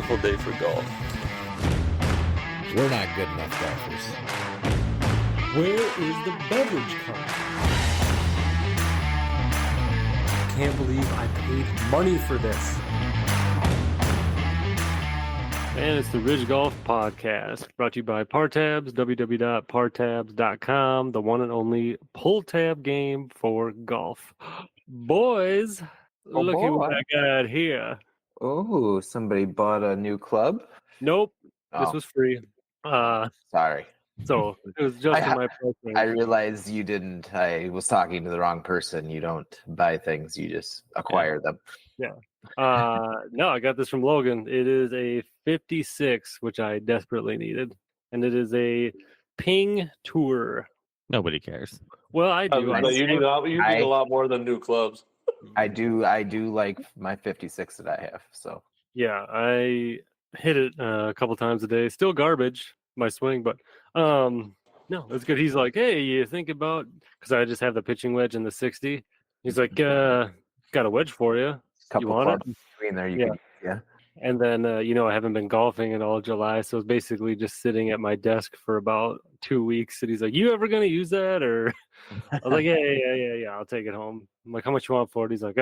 beautiful day for golf. We're not good enough golfers. Where is the beverage cart? Can't believe I paid money for this. And it's the Ridge Golf Podcast, brought to you by Partabs, www.partabs.com, the one and only pull tab game for golf. Boys, look at what I got here. Oh, somebody bought a new club? Nope, this Oh. was free. Sorry. So it was just in my program. I realized you didn't. I was talking to the wrong person. You don't buy things, you just acquire them. Yeah. No, I got this from Logan. It is a 56, which I desperately needed. And it is a Ping Tour. Nobody cares. Well, I do. You need a lot more than new clubs. I do like my 56 that I have. So Yeah, I hit it a couple times a day. Still garbage, my swing, but no, it's good. He's like, hey, you think about, because I just have the pitching wedge and the 60. He's like, got a wedge for you. a couple You want clubs between there. Yeah. And then, I haven't been golfing in all July, so it's basically just sitting at my desk for about 2 weeks. And he's like, you ever going to use that? Or I was like, yeah, I'll take it home. I'm like, how much you want for it? He's like,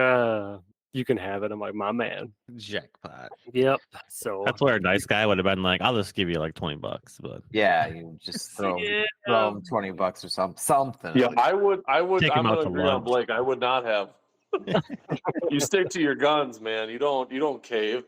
you can have it. I'm like, my man. Jackpot. Yep. So That's where a nice guy would have been like, I'll just give you like $20, but Yeah, you just throw him $20 or something. Yeah, I would. Take I'm him out going to to agree on lunch. Blake. I would not have. You stick to your guns, man. You don't cave.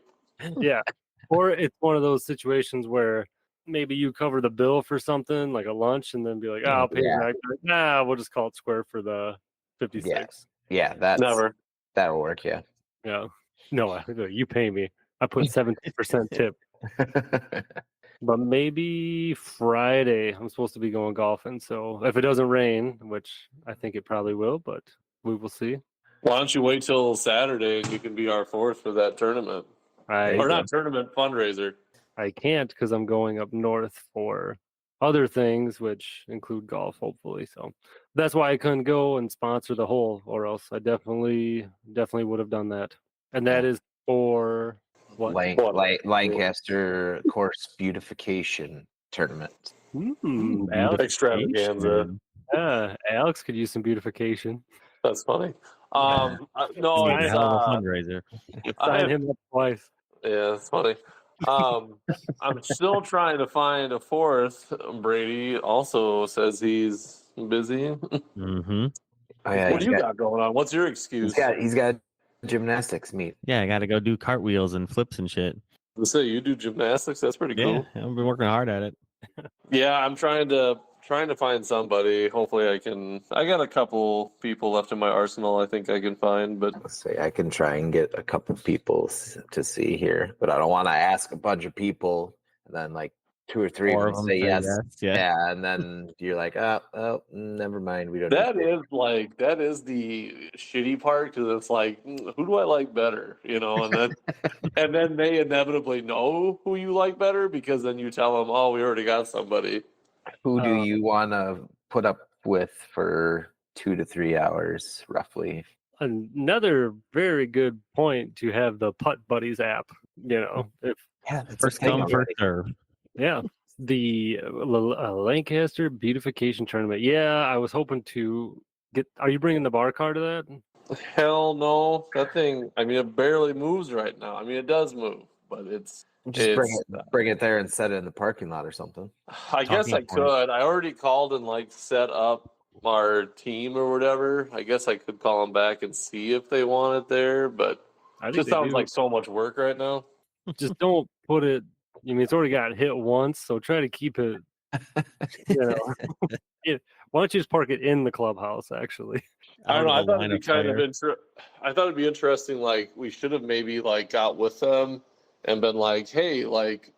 yeah. Or it's one of those situations where maybe you cover the bill for something like a lunch and then be like, I'll pay you back. Nah, we'll just call it square for the 56. Yeah, that's Never. that'll work. Yeah. Yeah. No, you pay me. I put 17% tip. But maybe Friday I'm supposed to be going golfing. So if it doesn't rain, which I think it probably will, but we will see. Why don't you wait till Saturday and you can be our fourth for that tournament? Or not tournament, fundraiser. I can't because I'm going up north for other things, which include golf, hopefully. So that's why I couldn't go and sponsor the hole, or else I definitely would have done that. And that is for what? Lancaster Course Beautification Tournament. Alex, Extravaganza. Alex could use some beautification. That's funny. No, it's a hell of a fundraiser. Sign him up twice. Yeah, it's funny. I'm still trying to find a fourth. Brady also says he's busy. Mm-hmm. What do you got going on? What's your excuse? He's got gymnastics meet. Yeah, I got to go do cartwheels and flips and shit. Let's say you do gymnastics. That's pretty cool. Yeah, I've been working hard at it. Yeah, I'm trying to find somebody. Hopefully, I got a couple people left in my arsenal. I think I can find, but Let's see. I can try and get a couple people to see here, but I don't want to ask a bunch of people and then like 2 or 3 of them say yes. Yeah, and then you're like, oh, never mind. We don't. that is the shitty part, because it's like, who do I like better? And then and then they inevitably know who you like better, because then you tell them, oh, we already got somebody. Who do you want to put up with for 2 to 3 hours, roughly? Another very good point to have the Putt Buddies app. First come, first serve. Yeah, the Lancaster Beautification Tournament. Yeah, I was hoping to get. Are you bringing the bar car to that? Hell no, that thing. I mean, it barely moves right now. I mean, it does move, but it's. Just bring it there and set it in the parking lot or something. I guess I could. I already called and set up our team or whatever. I guess I could call them back and see if they want it there, but it just sounds like so much work right now. Just don't put it. It's already got hit once, so try to keep it. Why don't you just park it in the clubhouse? Actually, I don't know. I thought it'd be I thought it'd be interesting. Like, we should have maybe got with them and been like, hey,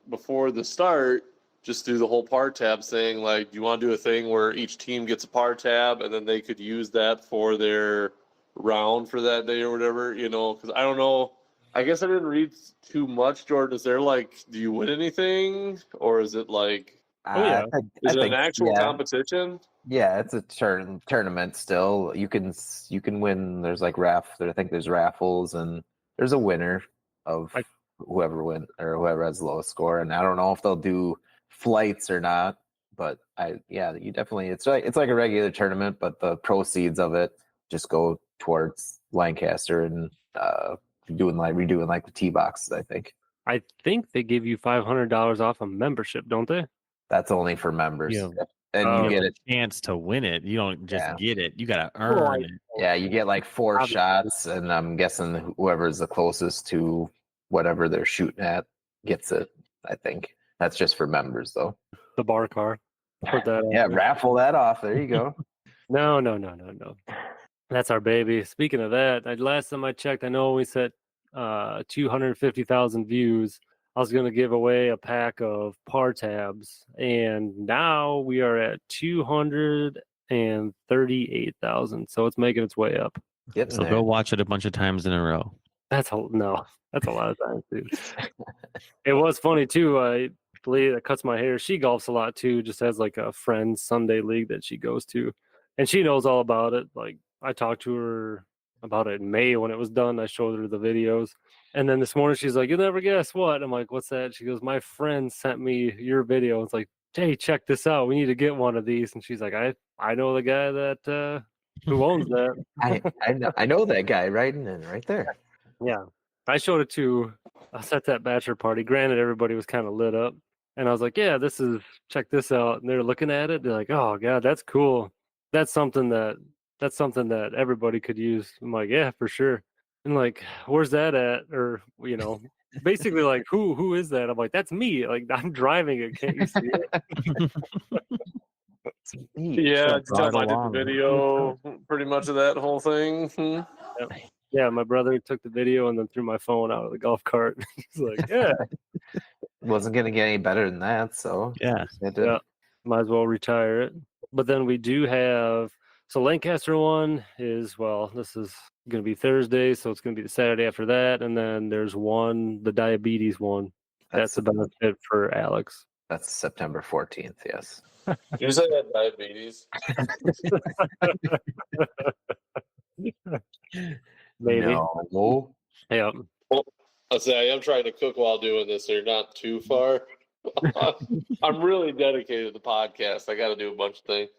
before the start, just do the whole par tab thing. Do you want to do a thing where each team gets a par tab and then they could use that for their round for that day or whatever, because I don't know. I guess I didn't read too much, Jordan. Is there do you win anything, or is it is it an actual competition? Yeah, it's a tournament still. You can win. There's I think there's raffles, and there's a winner of whoever win or whoever has the lowest score. And I don't know if they'll do flights or not, but you definitely it's like a regular tournament, but the proceeds of it just go towards Lancaster and redoing like the tee boxes, I think. I think they give you $500 off a membership, don't they? That's only for members. Yeah. And you get a chance to win it. You don't just get it. You got to earn it. Yeah, you get like 4 shots, and I'm guessing whoever's the closest to whatever they're shooting at gets it. I think that's just for members, though. The bar car. Put that Yeah, raffle that off. There you go. No. That's our baby. Speaking of that, last time I checked, I know we said 250,000 views. I was going to give away a pack of par tabs, and now we are at 238,000. So it's making its way up. So go watch it a bunch of times in a row. That's a lot of times, dude. It was funny too. Lady that cuts my hair, she golfs a lot too. Just has like a friend's Sunday league that she goes to, and she knows all about it. Like I talked to her about it in May when it was done. I showed her the videos. And then this morning she's like, "You'll never guess what." I'm like, "What's that?" She goes, "My friend sent me your video." It's like, "Hey, check this out. We need to get one of these." And she's like, I know the guy that who owns that. I know that guy right there. Yeah. I showed it to us at that bachelor party. Granted, everybody was kind of lit up. And I was like, "Yeah, check this out." And they're looking at it. They're like, "Oh God, that's cool. That's something that everybody could use." I'm like, "Yeah, for sure." And like, "Where's that at?" Or, basically like, who is that? I'm like, "That's me. Like, I'm driving it. Can't you see it?" Yeah, I did the video pretty much of that whole thing. Yep. Yeah, my brother took the video and then threw my phone out of the golf cart. He's like, "Yeah." Wasn't going to get any better than that, so yeah, might as well retire it. But then we do have, so Lancaster one is, this is going to be Thursday, so it's going to be the Saturday after that, and then there's the diabetes one. That's a benefit for Alex. That's September 14th, yes. You said I had diabetes. Maybe. No. Yeah. Well, I'll say I am trying to cook while doing this, so you're not too far. I'm really dedicated to the podcast. I got to do a bunch of things.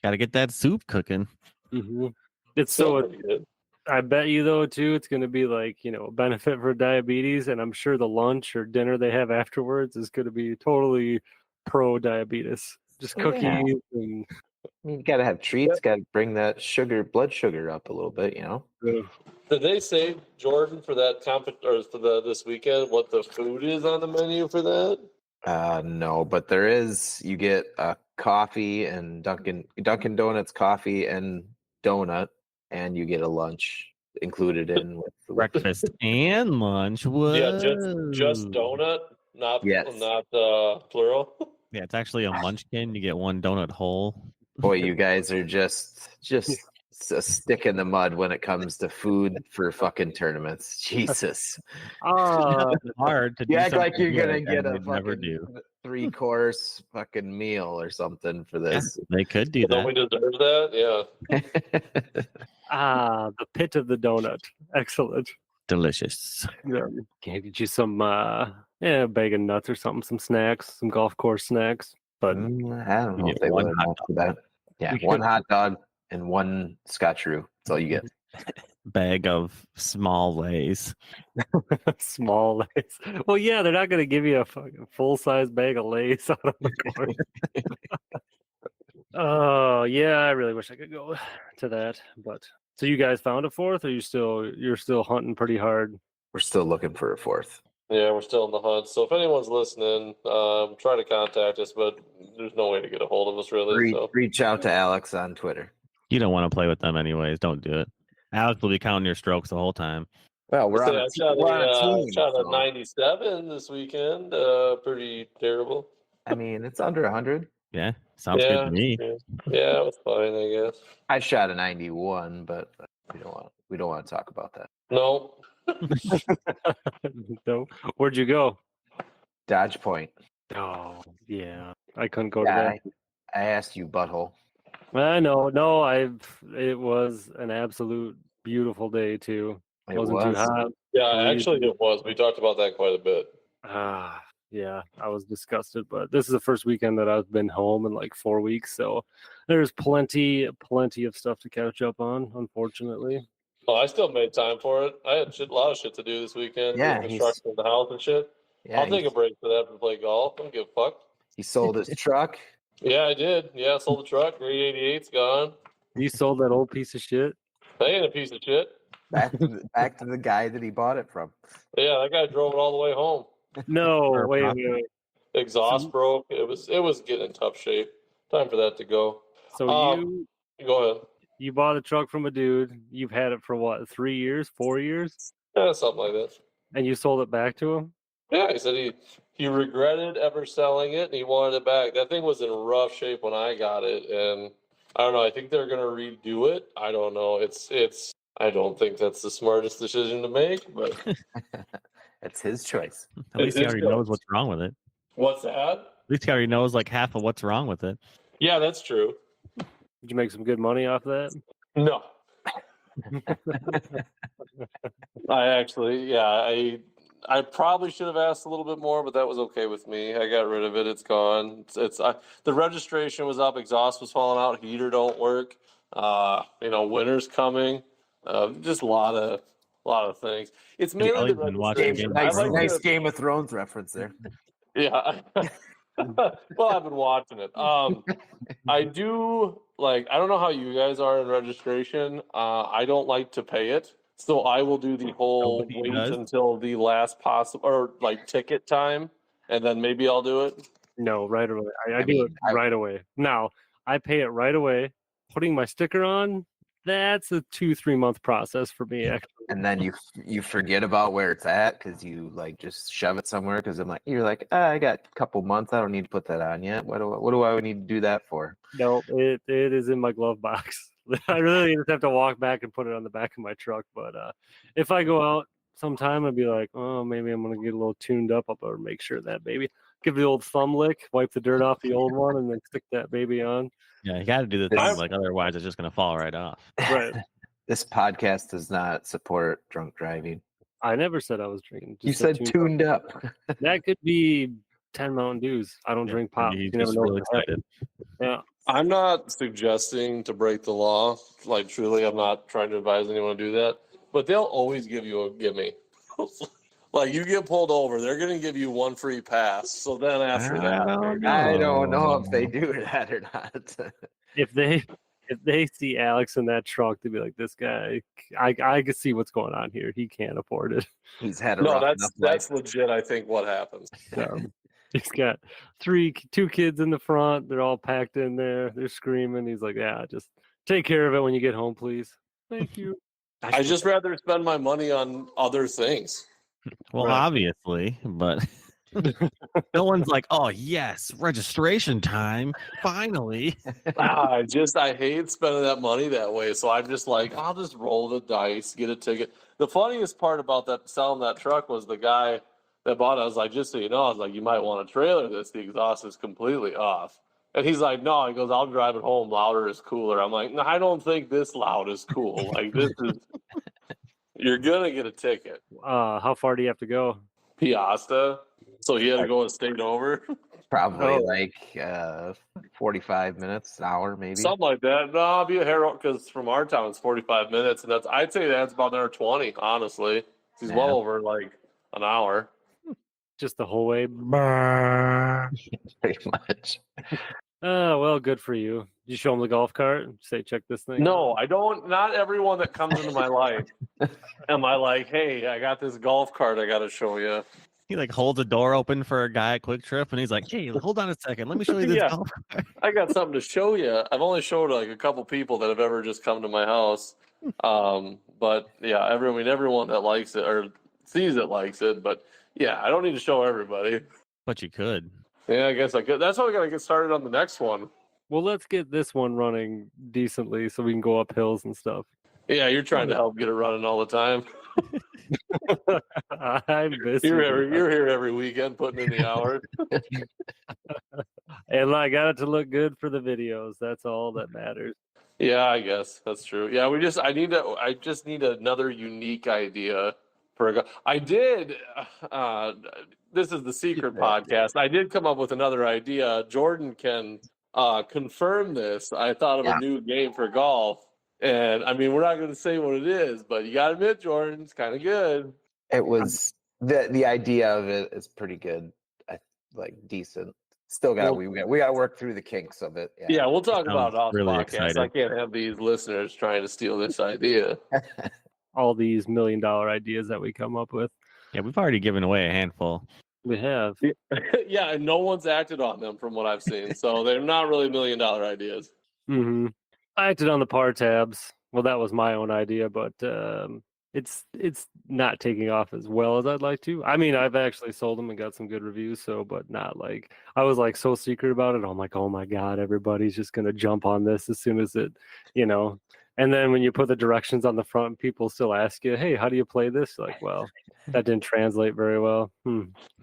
Got to get that soup cooking. Mm-hmm. It's so good. I bet you though too, it's going to be like, a benefit for diabetes, and I'm sure the lunch or dinner they have afterwards is going to be totally pro diabetes. Just cookies and. You got to have treats. Got to bring that blood sugar up a little bit. Did they say, Jordan, for that or for this weekend, what the food is on the menu for that? No, but there is. You get a coffee and Dunkin' Donuts coffee and donut, and you get a lunch included in with the breakfast and lunch. Whoa. Yeah, just donut, not plural. Yeah, it's actually a munchkin. You get one donut whole. Boy, you guys are just a stick in the mud when it comes to food for fucking tournaments. Jesus. It's hard to do. You act like you're gonna get a fucking 3-course fucking meal or something for this. Yeah, they could do that. Don't we deserve that? Yeah. The pit of the donut. Excellent. Delicious. Yeah. Can get you some bag of nuts or something, some snacks, some golf course snacks. But I don't know if they would want that. Yeah, one hot dog and one Scotcheroo. That's all you get. Bag of small Lays. Small Lays. Well, yeah, they're not going to give you a fucking full-size bag of Lays out of the corner. Oh, yeah, I really wish I could go to that. But so you guys found a fourth, or you're still hunting pretty hard? We're still looking for a fourth. Yeah, we're still in the hunt. So if anyone's listening, try to contact us, but there's no way to get a hold of us really. Reach out to Alex on Twitter. You don't want to play with them anyways. Don't do it. Alex will be counting your strokes the whole time. Well, we're on a team. Shot a 97 this weekend. Pretty terrible. I mean, it's under 100. Yeah, sounds good to me. Yeah, it was fine, I guess. I shot a 91, but we don't want to talk about that. No. No. Where'd you go? Dodge Point. Oh, yeah. I couldn't go to that. I asked you, butthole. I know. No, it was an absolute beautiful day too. Wasn't too hot. Yeah, actually it was. We talked about that quite a bit. Yeah, I was disgusted, but this is the first weekend that I've been home in like 4 weeks, so there's plenty of stuff to catch up on, unfortunately. Oh, I still made time for it. I had a lot of shit to do this weekend. Yeah, doing construction in the house and shit. Yeah, I'll take a break for that to play golf. I don't give a fuck. He sold his truck. Yeah, I did. Yeah, I sold the truck. 388's gone. You sold that old piece of shit? That ain't a piece of shit. Back to the guy that he bought it from. Yeah, that guy drove it all the way home. No, wait. Exhaust broke. It was getting in tough shape. Time for that to go. So go ahead. You bought a truck from a dude. You've had it for what, 3 years, 4 years? Yeah, something like that. And you sold it back to him? Yeah, he said he regretted ever selling it and he wanted it back. That thing was in rough shape when I got it, and I don't know. I think they're gonna redo it. I don't know. It's. I don't think that's the smartest decision to make, but it's his choice. At least he already knows what's wrong with it. What's that? At least he already knows like half of what's wrong with it. Yeah, that's true. Did you make some good money off that? No. I probably should have asked a little bit more, but that was okay with me. I got rid of it. It's gone. The registration was up. Exhaust was falling out. Heater don't work. Winter's coming. Just a lot of things. It's mainly the registration. Nice Game of Thrones reference there. Yeah. Well, I've been watching it. I do I don't know how you guys are in registration. I don't like to pay it. So I will do the whole wait until the last possible or ticket time, and then maybe I'll do it. No, right away. I do it right away. Now I pay it right away. Putting my sticker on, that's a 2-3 month process for me. Actually. And then you forget about where it's at because you just shove it somewhere because you're like, I got a couple months. I don't need to put that on yet. What do I need to do that for? No, it is in my glove box. I really just have to walk back and put it on the back of my truck. But if I go out sometime, I'd be like, oh, maybe I'm gonna get a little tuned up. I'll better make sure that baby, give the old thumb lick, wipe the dirt off the old one, and then stick that baby on. Yeah, you got to do the thing. Otherwise, it's just gonna fall right off. Right. This podcast does not support drunk driving. I never said I was drinking. You said tuned up. That could be 10 Mountain Dews. I don't drink pop. You never know. Really excited. Yeah. I'm not suggesting to break the law. Truly, I'm not trying to advise anyone to do that. But they'll always give you a gimme. You get pulled over, they're going to give you one free pass. So then after that, I don't know if they do that or not. If they see Alex in that truck, they'd be like, "This guy, I can see what's going on here. He can't afford it." He's had a that's legit. I think what happens. He's got 2 kids in the front. They're all packed in there. They're screaming. He's like, "Yeah, just take care of it when you get home, please. Thank you." I just rather spend my money on other things. Well, obviously, but no one's like, "Oh yes, registration time, finally." I hate spending that money that way. So I'm just like, I'll just roll the dice, get a ticket. The funniest part about selling that truck was the guy that bought it. I was like, just so you know, I was like, you might want to trailer this. The exhaust is completely off. And he's like, no. He goes, I'll drive it home. Louder is cooler. I'm like, no, I don't think this loud is cool. This is. You're gonna get a ticket. How far do you have to go? Piasta. So he had to go a state over. Probably 45 minutes, an hour, maybe something like that. No, I'll be a hair because from our town it's 45 minutes, and I'd say that's about another 20. Honestly, he's well over an hour. Just the whole way. Pretty much. Well, good for you. Did you show him the golf cart? Say, check this thing. No, I don't. Not everyone that comes into my life am I like, hey, I got this golf cart I got to show you. He holds a door open for a guy at Quick Trip, and he's like, "Hey, hold on a second, let me show you this golf cart." I got something to show you. I've only showed a couple people that have ever just come to my house. But yeah, everyone that likes it or sees it likes it. But yeah, I don't need to show everybody. But you could. Yeah, I guess I could. That's why we got to get started on the next one. Well, let's get this one running decently so we can go up hills and stuff. Yeah, you're trying to help get it running all the time. I miss you're here every weekend putting in the hours. And I got it to look good for the videos. That's all that matters. Yeah, I guess that's true. Yeah, I just need another unique idea for a go. I did. Uh, this is the secret podcast. I did come up with another idea. Jordan can confirm this. I thought of a new game for golf, and I mean, we're not going to say what it is, but you got to admit, Jordan, it's kind of good. It was the idea of it is pretty good. Like decent. Still got we got to work through the kinks of it. Yeah, we'll talk about it off really podcast. excited. I can't have these listeners trying to steal this idea. All these $1 million ideas that we come up with. Yeah, we've already given away a handful. We have. Yeah, and no one's acted on them from what I've seen. So they're not really $1 million ideas. Mm-hmm. I acted on the par tabs. Well, that was my own idea, but it's not taking off as well as I'd like to. I mean, I've actually sold them and got some good reviews, but not like I was like so secret about it. I'm like, oh my god, everybody's just gonna jump on this as soon as it, And then when you put the directions on the front, people still ask you, "Hey, how do you play this?" Like, well, that didn't translate very well.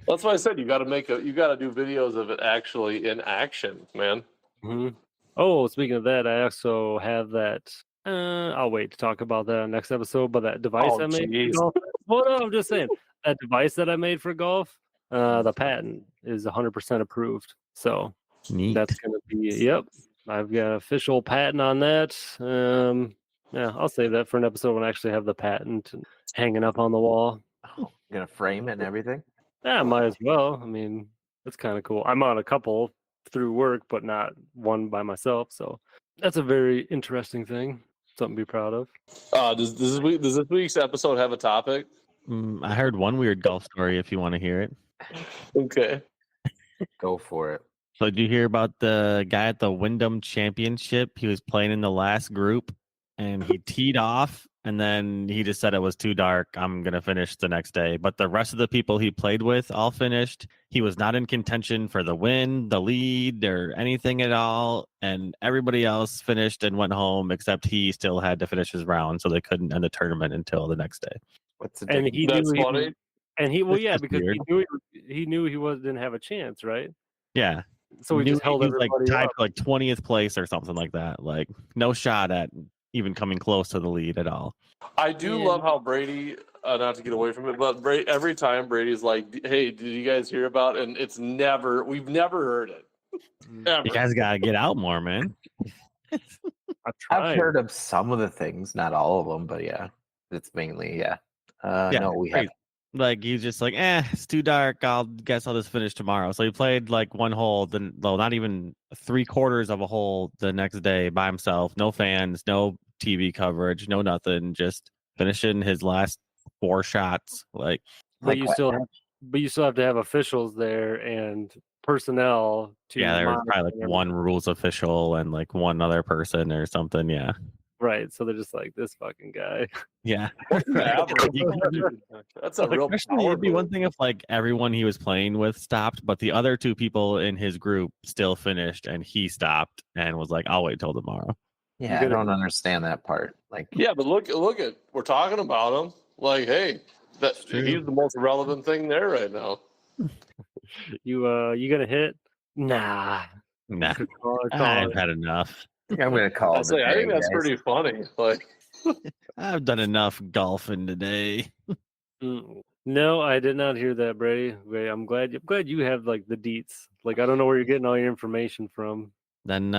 That's why I said you got to do videos of it actually in action, man. Mm-hmm. Oh, speaking of that, I also have that. I'll wait to talk about that next episode. But that device I made for golf. Well, no, I'm just saying that device that I made for golf. The patent is 100% approved. So that's gonna be. Yep, I've got official patent on that. Yeah, I'll save that for an episode when I actually have the patent hanging up on the wall. Oh, you're gonna frame it and everything? Yeah, might as well. I mean, that's kind of cool. I'm on a couple through work, but not one by myself. So that's a very interesting thing. Something to be proud of. Does this week's episode have a topic? I heard one weird golf story. If you want to hear it, okay, go for it. So did you hear about the guy at the Wyndham Championship? He was playing in the last group, and he teed off, and then he just said it was too dark. I'm going to finish the next day. But the rest of the people he played with all finished. He was not in contention for the win, the lead, or anything at all. And everybody else finished and went home, except he still had to finish his round, so they couldn't end the tournament until the next day. What's the and he That's funny. Because he knew he didn't have a chance, right? Yeah. So he just held everybody like tied up. for like 20th place or something like that. Like no shot at even coming close to the lead at all. I do love how Brady, not to get away from it, but every time Brady's like, "Hey, did you guys hear about?" And we've never heard it. You guys gotta get out more, man. I've heard of some of the things, not all of them, but yeah, it's mainly no, we have. Like he's just like, it's too dark. I'll just finish tomorrow. So he played like one hole, then not even 3/4 of a hole the next day by himself. No fans, no TV coverage, no nothing. Just finishing his last 4 shots. But you still have to have officials there and personnel to. Yeah, there was probably like one rules official and like one other person or something. Yeah. Right, so they're just like this fucking guy. Yeah, that's a real. It'd be one thing if like everyone he was playing with stopped, but the other 2 people in his group still finished, and he stopped and was like, "I'll wait till tomorrow." Yeah, I don't understand that part. Like, yeah, but look at we're talking about him. Like, hey, he's the most relevant thing there right now. You gonna hit? Nah. I've had enough. I'm gonna call. I think that's pretty funny. Like, I've done enough golfing today. No, I did not hear that, Brady. I'm glad you have like the deets. Like, I don't know where you're getting all your information from. Then the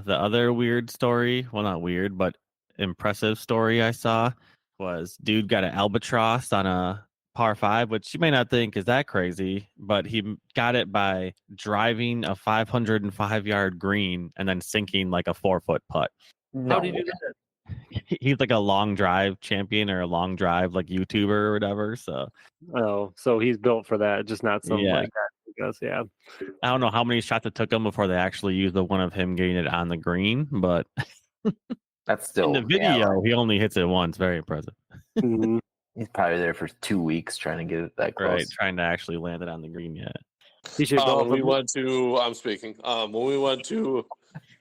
other weird story, well, not weird, but impressive story I saw was dude got an albatross on a par 5, which you may not think is that crazy, but he got it by driving a 505-yard green and then sinking like a 4-foot putt. How did you do that? He's like a long drive champion or a long drive like YouTuber or whatever. So he's built for that, just not something like that. Because I don't know how many shots it took him before they actually used the one of him getting it on the green, but that's still in the video. He only hits it once. Very impressive. Mm-hmm. He's probably there for 2 weeks trying to get it that close. Right, trying to actually land it on the green yet. When we went to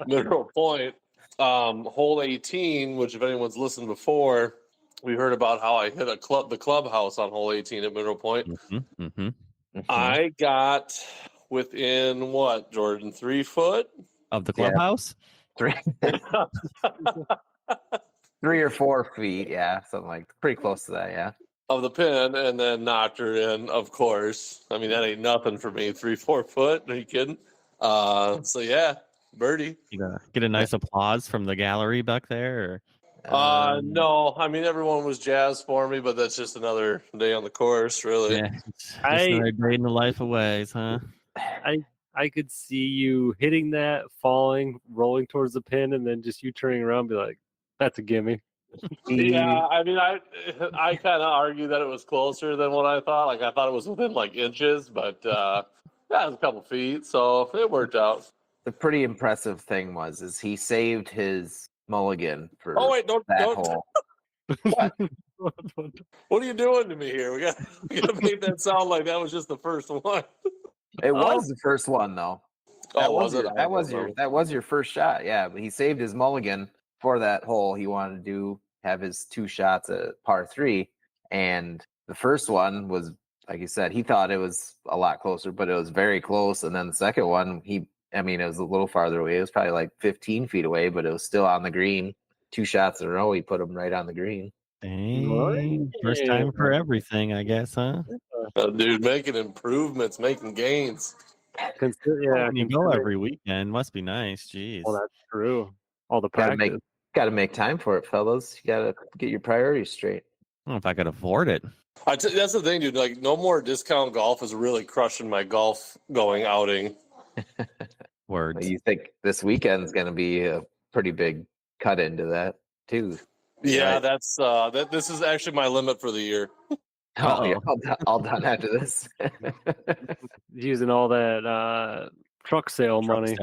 Mineral Point, hole 18, which if anyone's listened before, we heard about how I hit the clubhouse on hole 18 at Mineral Point. I got within what, Jordan, 3 foot of the clubhouse? 3 3 or 4 feet, yeah, something like pretty close to that, yeah. Of the pin, and then knocked her in, of course. I mean, that ain't nothing for me. 3-4 foot. Are you kidding? So yeah, birdie. You get a nice applause from the gallery back there. No, I mean everyone was jazzed for me, but that's just another day on the course, really. Yeah, just another day in the life of Waze, huh? I could see you hitting that, falling, rolling towards the pin, and then just you turning around and be like, that's a gimme. Yeah, I mean, I kind of argue that it was closer than what I thought. Like, I thought it was within like inches, but yeah, it was a couple feet, so it worked out. The pretty impressive thing is he saved his mulligan for don't hole. What? What are you doing to me here? We got to make that sound like that was just the first one. It was the first one though. That was your first shot. Yeah, but he saved his mulligan for that hole. He wanted to have his 2 shots at par 3, and the first one was, like you said, he thought it was a lot closer, but it was very close. And then the second one, it was a little farther away. It was probably like 15 feet away, but it was still on the green. 2 shots in a row, he put them right on the green. Dang. First time for everything, I guess, huh? Dude, making improvements, making gains. You go every weekend. Must be nice. Jeez. Well, that's true. All the practice. Got to make time for it, fellas. You got to get your priorities straight. I don't know if I could afford it. That's the thing, dude. Like, no more discount golf is really crushing my golf going outing. Words. You think this weekend's going to be a pretty big cut into that, too? Yeah, right? That's this is actually my limit for the year. Oh, yeah, all done after this. Using all that truck sale money.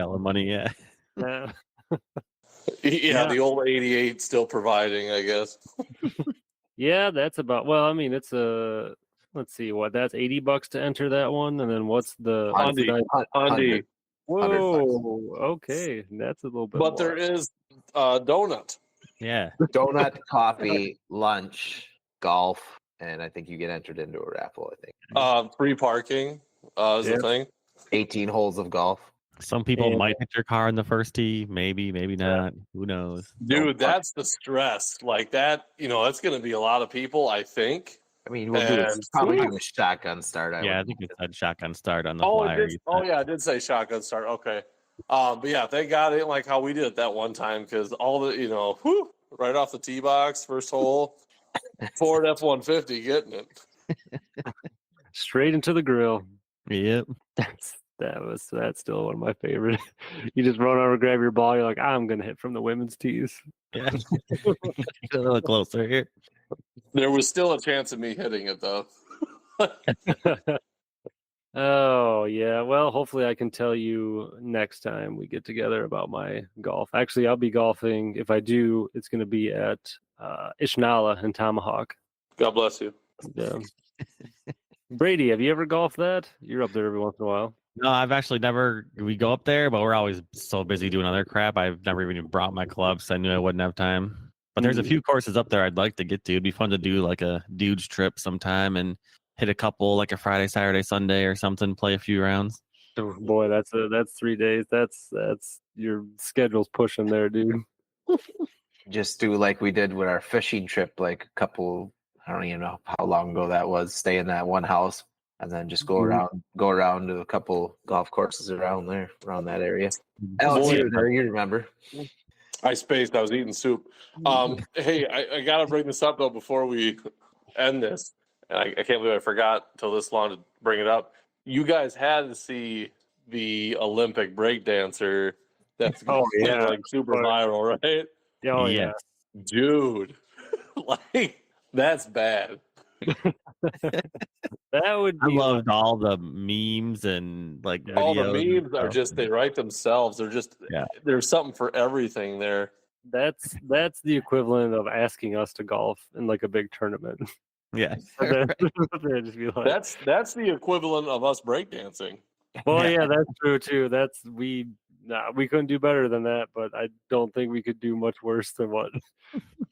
Yeah. Yeah, the old 88 still providing, I guess. Yeah, that's about. Well, I mean, it's a. Let's see, that's $80 to enter that one, and then what's the $100. Whoa, okay, that's a little bit. But there is donut. Yeah, donut, coffee, lunch, golf, and I think you get entered into a raffle. I think free parking is the thing. 18 holes of golf. Some people might hit your car in the first tee, maybe not. Who knows? Dude, that's the stress. Like that, that's going to be a lot of people, I think. I mean, we'll probably do a shotgun start. I think it said shotgun start on the flyer. I did say shotgun start. Okay. But yeah, thank God it ain't like how we did it that one time, because all the, right off the tee box, first hole, Ford F-150 getting it. Straight into the grill. Yep. That's still one of my favorite. You just run over, grab your ball. You're like, I'm gonna hit from the women's tees. Yeah, a little closer here. There was still a chance of me hitting it though. Oh yeah. Well, hopefully I can tell you next time we get together about my golf. Actually, I'll be golfing. If I do, it's gonna be at Ishnala in Tomahawk. God bless you. Yeah. Brady, have you ever golfed that? You're up there every once in a while. No, I've actually never. We go up there, but we're always so busy doing other crap. I've never even brought my clubs. I knew I wouldn't have time. But there's a few courses up there I'd like to get to. It'd be fun to do like a dude's trip sometime and hit a couple, like a Friday, Saturday, Sunday or something. Play a few rounds. Oh, boy, that's 3 days. That's your schedule's pushing there, dude. Just do like we did with our fishing trip, like a couple. I don't even know how long ago that was. Stay in that one house. And then just go around to a couple golf courses around that area. Alex, you remember? I spaced. I was eating soup. Hey, I gotta bring this up though before we end this, and I can't believe I forgot until this long to bring it up. You guys had to see the Olympic breakdancer. That's like super viral, right? Oh yeah, dude, like that's bad. That would be. I loved all the memes and like videos. All the memes are just they write themselves. They're just there's something for everything there. That's the equivalent of asking us to golf in like a big tournament. Yeah, just be like, that's the equivalent of us breakdancing. Well, yeah, that's true too. We couldn't do better than that, but I don't think we could do much worse than what.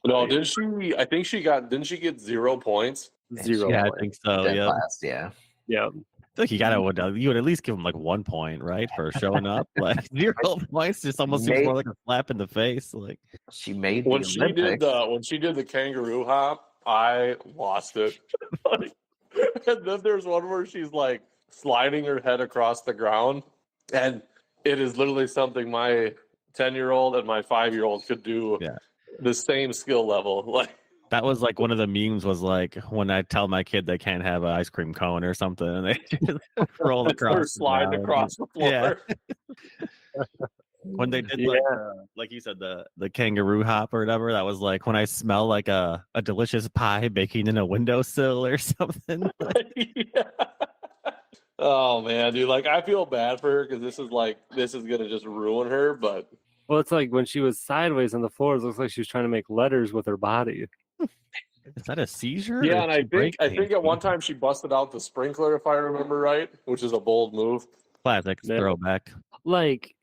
No, didn't she? I think she got. Didn't she get 0 points? 0. Yeah, I think so. Yeah. Yeah. like you would at least give him like 1 point, right, for showing up. Like 0 points just almost seems more like a slap in the face. Like she made when she did the kangaroo hop, I lost it. And then there's one where she's like sliding her head across the ground, and it is literally something my 10-year-old and my 5-year-old could do. Yeah. The same skill level. Like that was like one of the memes was like when I tell my kid they can't have an ice cream cone or something, and they just roll across, or slide across the floor. Yeah. When they did like you said, the kangaroo hop or whatever, that was like when I smell like a delicious pie baking in a windowsill or something. Yeah. Oh man, dude! Like I feel bad for her because this is gonna just ruin her. But well, it's like when she was sideways on the floor, it looks like she was trying to make letters with her body. Is that a seizure? Yeah, and I think at one time she busted out the sprinkler, if I remember right, which is a bold move. Classic throwback. Like,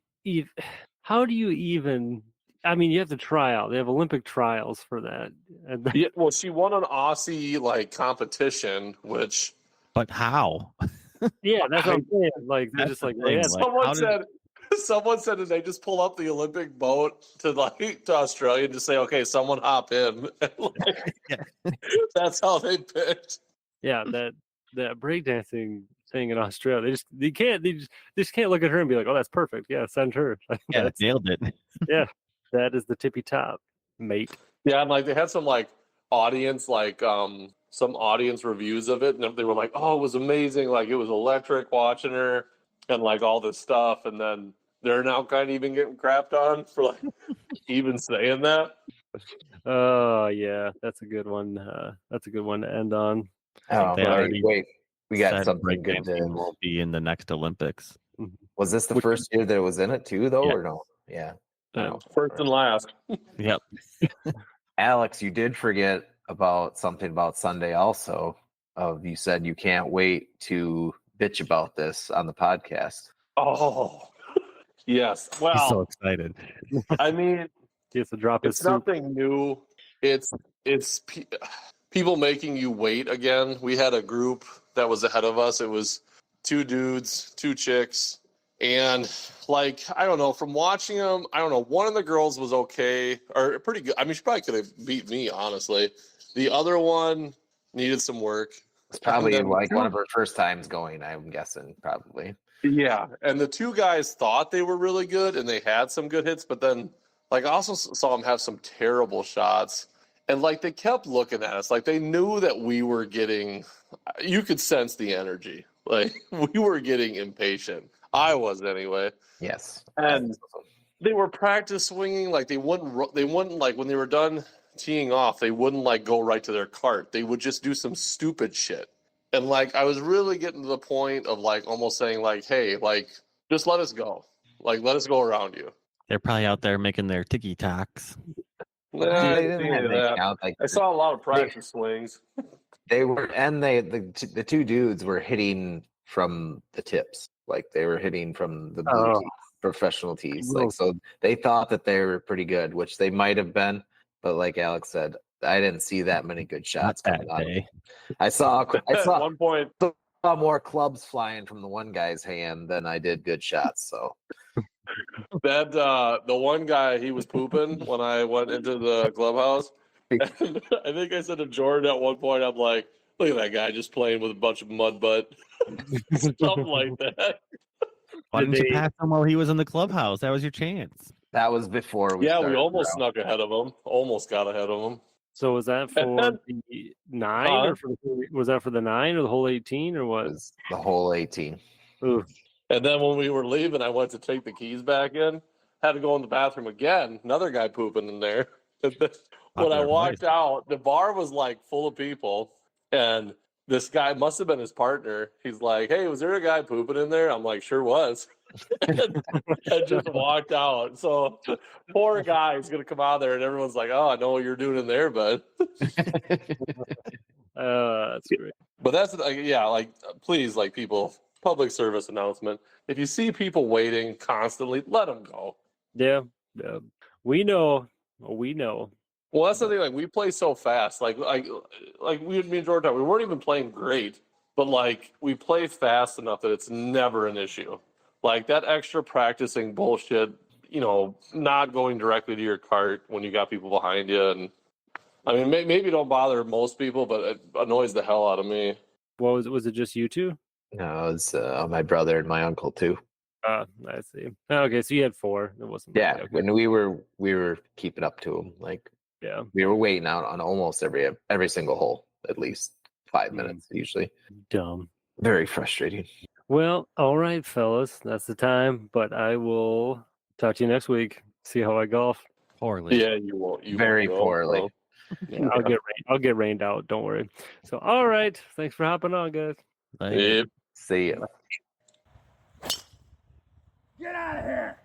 how do you even? I mean, you have to try out. They have Olympic trials for that. Yeah, well, she won an Aussie like competition, which. But how? Yeah, that's what I'm saying. Like, they're just like, someone said that they just pull up the Olympic boat to Australia and just say, "Okay, someone hop in." That's how they picked. Yeah, that breakdancing thing in Australia, they just can't look at her and be like, "Oh, that's perfect." Yeah, send her. Yeah, nailed it. Yeah, that is the tippy top, mate. Yeah, and like they had some like audience some audience reviews of it, and they were like, "Oh, it was amazing! Like it was electric watching her, and like all this stuff." And then they're now kind of even getting crapped on for like even saying that. Oh yeah, that's a good one. That's a good one to end on. Oh, wait, we got something good. Won't be in the next Olympics. Was this the first year that it was in it too, though, or no? Yeah, first and last. Yep. Alex, you did forget about something about Sunday also. You said you can't wait to bitch about this on the podcast. Oh, yes. Well, he's so excited. I mean, he has to drop his it's nothing new. It's people making you wait again. We had a group that was ahead of us. It was 2 dudes, 2 chicks. And like, I don't know, from watching them, I don't know, one of the girls was okay or pretty good. I mean, she probably could have beat me, honestly. The other one needed some work. It's probably like one of her first times going, I'm guessing, probably. Yeah. And the 2 guys thought they were really good and they had some good hits, but then like I also saw them have some terrible shots. And like they kept looking at us like they knew that we were getting, you could sense the energy. Like we were getting impatient. I was anyway. Yes. And they were practice swinging. Like they wouldn't like when they were done teeing off, they wouldn't like go right to their cart. They would just do some stupid shit. And like I was really getting to the point of like almost saying like, hey, like just let us go. Like let us go around you. They're probably out there making their TikToks. I saw a lot of practice swings. They were, and the 2 dudes were hitting from the tips, like they were hitting from the blue tees, professional tees. Like so, they thought that they were pretty good, which they might have been, but like Alex said, I didn't see that many good shots coming out. I saw at one point more clubs flying from the one guy's hand than I did good shots. So. That the one guy, he was pooping when I went into the clubhouse. And I think I said to Jordan at one point, I'm like, look at that guy just playing with a bunch of mud butt. Something like that. Why didn't you pass him while he was in the clubhouse? That was your chance. That was before we we almost snuck ahead of him. Almost got ahead of him. So was that for the 9 or was that for the 9 or the whole 18 or what? It was the whole 18. Ooh. And then when we were leaving, I went to take the keys back in. Had to go in the bathroom again. Another guy pooping in there. When I walked out, the bar was like full of people. And this guy must have been his partner. He's like, hey, was there a guy pooping in there? I'm like, sure was. and just walked out. So poor guy is going to come out there and everyone's like, oh, I know what you're doing in there, bud. That's great. But that's, like, please, like people... Public service announcement. If you see people waiting constantly, let them go. Yeah. We know. Well, that's the thing. Like we play so fast. Like me and Jordan, we weren't even playing great, but like we play fast enough that it's never an issue. Like that extra practicing bullshit, not going directly to your cart when you got people behind you. And I mean, maybe don't bother most people, but it annoys the hell out of me. What was it just you two? No, it was my brother and my uncle too. I see. Okay, so you had 4. It wasn't. Yeah, okay. when we were keeping up to them, like we were waiting out on almost every single hole, at least 5 minutes usually. Dumb. Very frustrating. Well, all right, fellas, that's the time. But I will talk to you next week. See how I golf. Poorly. Yeah, you won't. You Very won't poorly. Bro. Yeah, I'll get rained out. Don't worry. So, all right. Thanks for hopping on, guys. Yep. See ya. Get out of here!